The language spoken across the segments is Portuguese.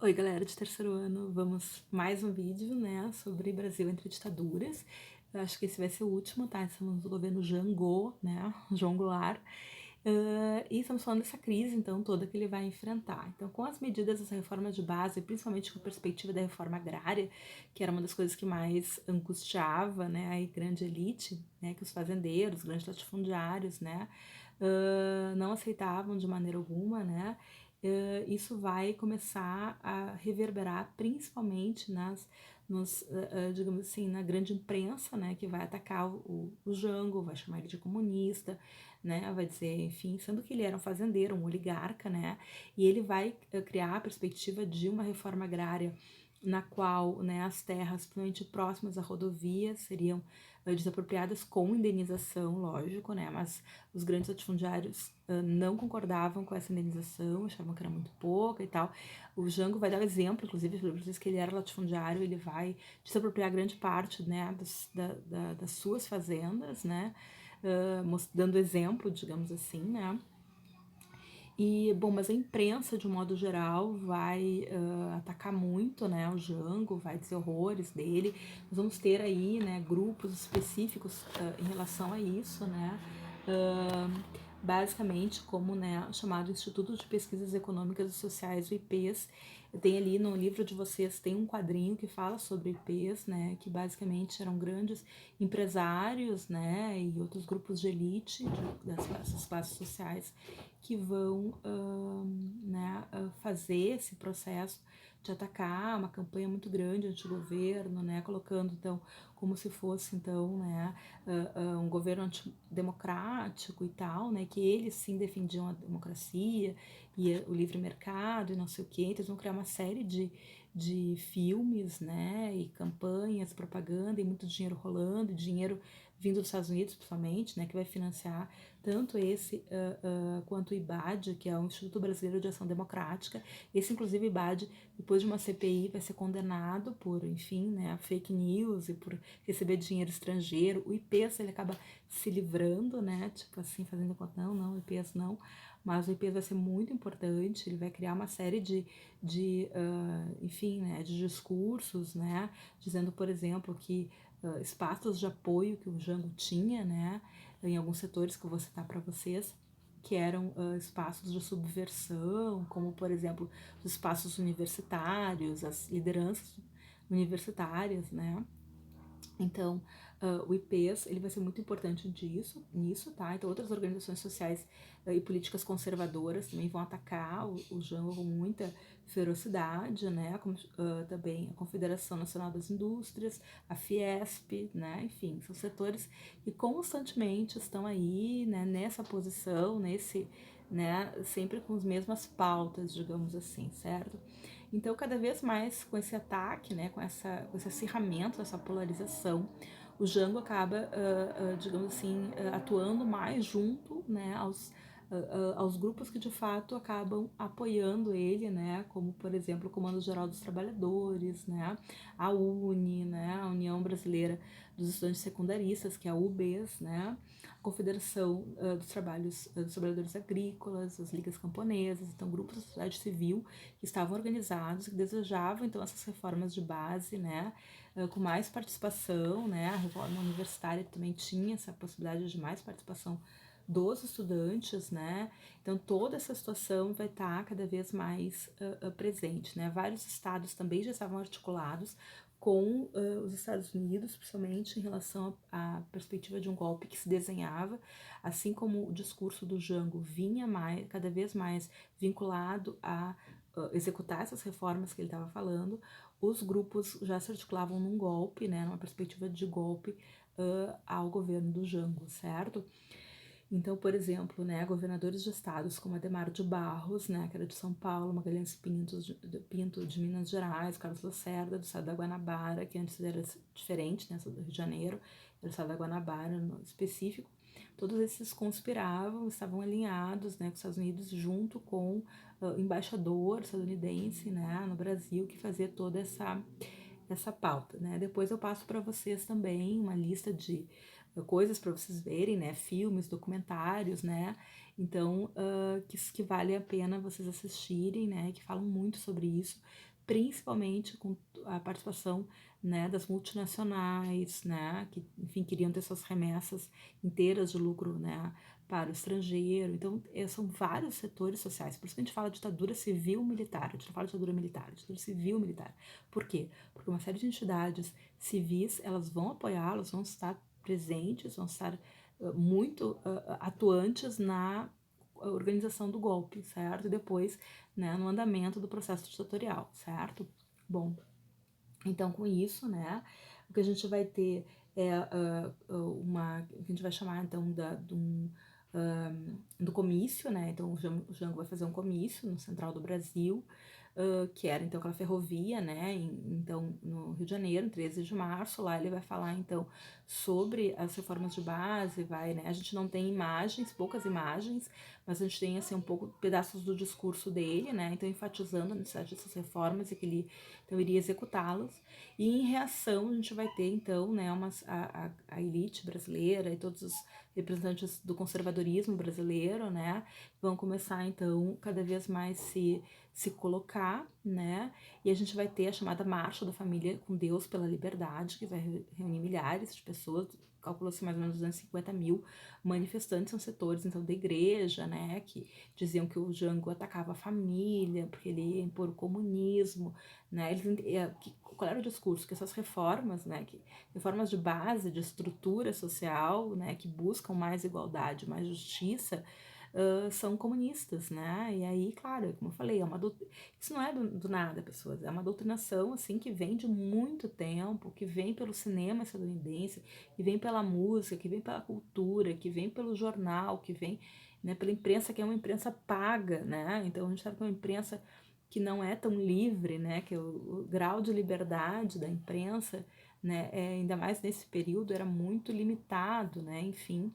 Oi, galera de terceiro ano, vamos mais um vídeo, né, sobre Brasil entre ditaduras. Eu acho que esse vai ser o último, tá? Estamos no governo Jango, né, João Goulart. E estamos falando dessa crise, então, toda que ele vai enfrentar. Então, com as medidas dessa reforma de base, principalmente com a perspectiva da reforma agrária, que era uma das coisas que mais angustiava, né, a grande elite, né, que os fazendeiros, os grandes latifundiários, né, não aceitavam de maneira alguma, né, isso vai começar a reverberar principalmente digamos assim, na grande imprensa, né, que vai atacar o Jango, vai chamar ele de comunista, né, vai dizer, enfim, sendo que ele era um fazendeiro, um oligarca, né, e ele vai criar a perspectiva de uma reforma agrária na qual, né, as terras, principalmente próximas à rodovia, seriam desapropriadas com indenização, lógico, né, mas os grandes latifundiários não concordavam com essa indenização, achavam que era muito pouca e tal. O Jango vai dar o exemplo, inclusive, para vocês que ele era latifundiário, ele vai desapropriar grande parte, né, das suas fazendas, né, dando exemplo, digamos assim, né. E, bom, mas a imprensa, de um modo geral, vai atacar muito, né, o Jango, vai dizer horrores dele. Nós vamos ter aí, né, grupos específicos em relação a isso, né, basicamente como, né, o chamado Instituto de Pesquisas Econômicas e Sociais, o IPES. Tem ali no livro de vocês, tem um quadrinho que fala sobre IPES, né, que basicamente eram grandes empresários, né, e outros grupos de elite dessas classes sociais que vão né, fazer esse processo de atacar uma campanha muito grande anti-governo, né, colocando então como se fosse então, né, um governo antidemocrático e tal, né, que eles sim defendiam a democracia e o livre mercado e não sei o que, então eles vão criar uma série de filmes, né, e campanhas, propaganda e muito dinheiro rolando, dinheiro vindo dos Estados Unidos, principalmente, né, que vai financiar tanto esse quanto o IBAD, que é o Instituto Brasileiro de Ação Democrática. Esse, inclusive, IBAD, depois de uma CPI, vai ser condenado por, enfim, né, fake news e por receber dinheiro estrangeiro. O IPES, ele acaba se livrando, né, tipo assim, fazendo conta, não, o IPES não, mas o IPES vai ser muito importante, ele vai criar uma série enfim, né, de discursos, né, dizendo, por exemplo, que espaços de apoio que o Jango tinha, né, em alguns setores que eu vou citar para vocês, que eram espaços de subversão, como, por exemplo, os espaços universitários, as lideranças universitárias, né, então, o IPES, ele vai ser muito importante nisso, tá? Então, outras organizações sociais e políticas conservadoras também vão atacar o Jango com muita ferocidade, né? Como também a Confederação Nacional das Indústrias, a Fiesp, né? Enfim, são setores que constantemente estão aí, né? Nessa posição, né? Sempre com as mesmas pautas, digamos assim, certo? Então, cada vez mais com esse ataque, né, com esse acirramento, essa polarização, o Jango acaba, digamos assim, atuando mais junto, né, aos grupos que de fato acabam apoiando ele, né, como por exemplo o Comando Geral dos Trabalhadores, né, a UNE, né, a União Brasileira dos Estudantes Secundaristas, que é a UBES, né, a Confederação dos Trabalhadores Agrícolas, as ligas camponesas, então grupos da sociedade civil que estavam organizados, que desejavam então essas reformas de base, né, com mais participação, né, a reforma universitária também tinha essa possibilidade de mais participação dos estudantes, né, então toda essa situação vai estar cada vez mais presente, né, vários estados também já estavam articulados com os Estados Unidos, principalmente em relação à perspectiva de um golpe que se desenhava, assim como o discurso do Jango vinha cada vez mais vinculado a executar essas reformas que ele estava falando, os grupos já se articulavam num golpe, né, numa perspectiva de golpe ao governo do Jango, certo? Então, por exemplo, né, governadores de estados como Adhemar de Barros, né, que era de São Paulo, Magalhães Pinto de Minas Gerais, Carlos Lacerda, do estado da Guanabara, que antes era diferente, né, do Rio de Janeiro, era o estado da Guanabara no específico, todos esses conspiravam, estavam alinhados, né, com os Estados Unidos, junto com o embaixador estadunidense, né, no Brasil, que fazia toda essa pauta, né? Depois eu passo para vocês também uma lista de coisas para vocês verem, né? Filmes, documentários, né? Então, que vale a pena vocês assistirem, né? Que falam muito sobre isso, principalmente com a participação, né, das multinacionais, né? Que, enfim, queriam ter suas remessas inteiras de lucro, né? Para o estrangeiro. Então, são vários setores sociais. Por isso que a gente fala ditadura civil-militar. A gente não fala ditadura militar, ditadura civil-militar. Por quê? Porque uma série de entidades civis, elas vão apoiá-los, vão estar presentes, vão estar muito atuantes na organização do golpe, certo? E depois, né, no andamento do processo ditatorial, certo? Bom, então com isso, né, o que a gente vai ter é o que a gente vai chamar então do comício, né? Então o Jango vai fazer um comício no Central do Brasil, que era então aquela ferrovia, né? Então no Rio de Janeiro, em 13 de março, lá ele vai falar então sobre as reformas de base, né? A gente não tem imagens, poucas imagens, mas a gente tem assim um pouco pedaços do discurso dele, né? Então enfatizando a necessidade dessas reformas e que ele então iria executá-las. E em reação a gente vai ter então, né, a elite brasileira e todos os representantes do conservadorismo brasileiro, né, vão começar então cada vez mais se colocar, né, e a gente vai ter a chamada Marcha da Família com Deus pela Liberdade, que vai reunir milhares de pessoas, calculou-se mais ou menos 250 mil manifestantes, são setores então da igreja, né, que diziam que o Jango atacava a família, porque ele ia impor o comunismo, né, qual era o discurso? Que essas reformas, né, reformas de base, de estrutura social, né, que buscam mais igualdade, mais justiça, são comunistas, né? E aí, claro, como eu falei, isso não é do nada, pessoas, é uma doutrinação, assim, que vem de muito tempo, que vem pelo cinema estadunidense, que vem pela música, que vem pela cultura, que vem pelo jornal, que vem, né, pela imprensa, que é uma imprensa paga, né? Então, a gente sabe que é uma imprensa que não é tão livre, né? Que o grau de liberdade da imprensa, né, ainda mais nesse período, era muito limitado, né? Enfim,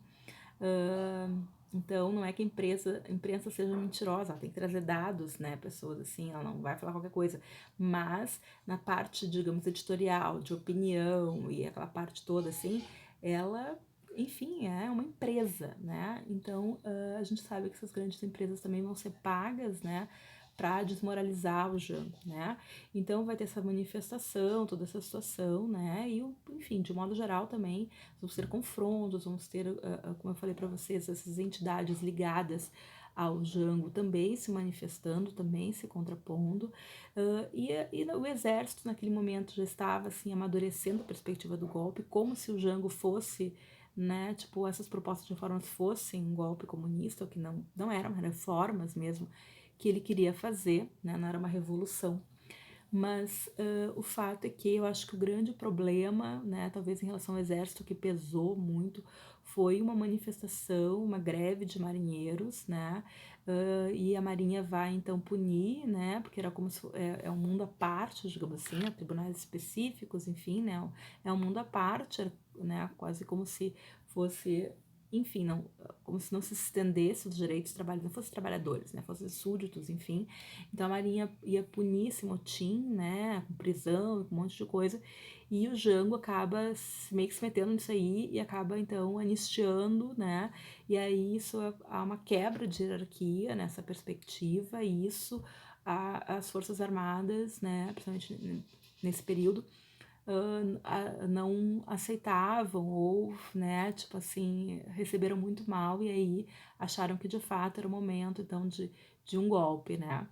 então, não é que a imprensa seja mentirosa, ela tem que trazer dados, né, pessoas assim, ela não vai falar qualquer coisa, mas na parte, digamos, editorial, de opinião e aquela parte toda assim, ela, enfim, é uma empresa, né, então a gente sabe que essas grandes empresas também vão ser pagas, né, para desmoralizar o Jango, né? Então vai ter essa manifestação, toda essa situação, né? E, enfim, de modo geral também vamos ter confrontos, vamos ter, como eu falei para vocês, essas entidades ligadas ao Jango também se manifestando, também se contrapondo, e o exército naquele momento já estava assim amadurecendo a perspectiva do golpe, como se o Jango fosse, né, tipo, essas propostas de reformas fossem um golpe comunista, o que não eram reformas mesmo que ele queria fazer, né, não era uma revolução. Mas o fato é que eu acho que o grande problema, né, talvez em relação ao exército, que pesou muito, foi uma manifestação, uma greve de marinheiros, né, e a marinha vai então punir, né, porque era como se é um mundo à parte, digamos assim, tribunais específicos, enfim, né, é um mundo à parte, né, quase como se fosse, enfim, não, como se não se estendesse os direitos dos trabalhadores, não fossem trabalhadores, né, fossem súditos, enfim. Então a Marinha ia punir esse motim, né, com prisão, com um monte de coisa, e o Jango acaba meio que se metendo nisso aí e acaba então anistiando, né, e aí isso há uma quebra de hierarquia nessa perspectiva, e isso as Forças Armadas, né, principalmente nesse período, não aceitavam ou, né, tipo assim, receberam muito mal e aí acharam que de fato era o momento então de um golpe, né.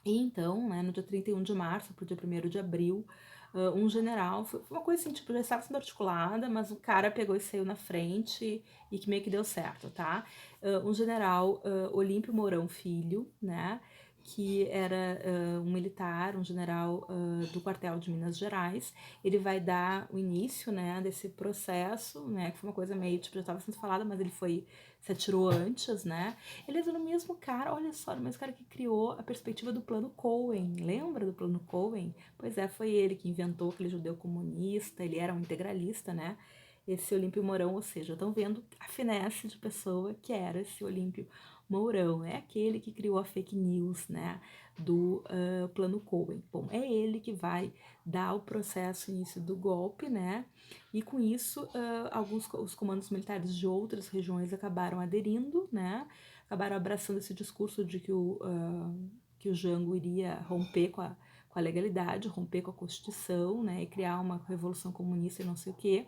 E então, né, no dia 31 de março para o dia 1º de abril, um general, foi uma coisa assim, tipo, já estava sendo articulada, mas o cara pegou e saiu na frente e que meio que deu certo, tá? Um general, Olímpio Mourão Filho, né, que era um militar, um general do quartel de Minas Gerais, ele vai dar o início, né, desse processo, né, que foi uma coisa meio, tipo, já estava sendo falada, mas ele se atirou antes, né, ele era o mesmo cara, olha só, o mesmo cara que criou a perspectiva do Plano Cohen. Lembra do Plano Cohen? Pois é, foi ele que inventou aquele judeu comunista, ele era um integralista, né? Esse Olímpio Mourão, ou seja, estão vendo a finesse de pessoa que era esse Olímpio Mourão, é aquele que criou a fake news, né, do Plano Cohen. Bom, é ele que vai dar o processo início do golpe, né, e com isso os comandos militares de outras regiões acabaram aderindo, né, acabaram abraçando esse discurso de que o Jango iria romper com a legalidade, romper com a Constituição, né, e criar uma revolução comunista e não sei o quê.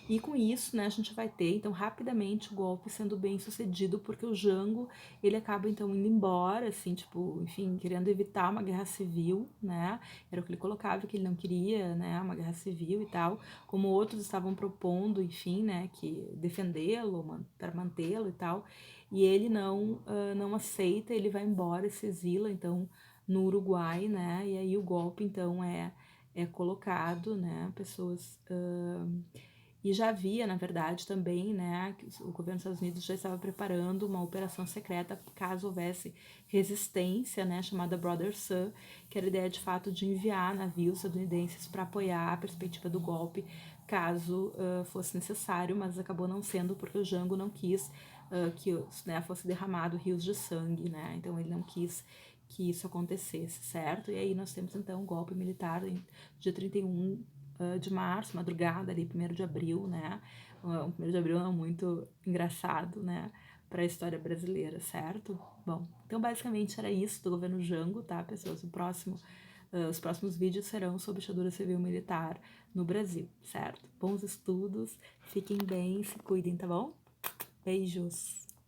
E com isso, né, a gente vai ter, então, rapidamente o golpe sendo bem sucedido, porque o Jango, ele acaba, então, indo embora, assim, tipo, enfim, querendo evitar uma guerra civil, né, era o que ele colocava, que ele não queria, né, uma guerra civil e tal, como outros estavam propondo, enfim, né, que defendê-lo, para mantê-lo e tal, e ele não aceita, ele vai embora, se exila, então, no Uruguai, né, e aí o golpe, então, é colocado, né, pessoas... E já havia, na verdade, também, né, que o governo dos Estados Unidos já estava preparando uma operação secreta caso houvesse resistência, né, chamada Brother Sun, que era a ideia de fato de enviar navios estadunidenses para apoiar a perspectiva do golpe, caso fosse necessário, mas acabou não sendo porque o Jango não quis que, né, fosse derramado rios de sangue, né, então ele não quis que isso acontecesse, certo? E aí nós temos então o golpe militar em dia 31 de março, madrugada ali, 1º de abril, né? O 1º de abril é muito engraçado, né? Para a história brasileira, certo? Bom, então basicamente era isso do governo Jango, tá, pessoas? Os próximos vídeos serão sobre ditadura civil militar no Brasil, certo? Bons estudos, fiquem bem, se cuidem, tá bom? Beijos!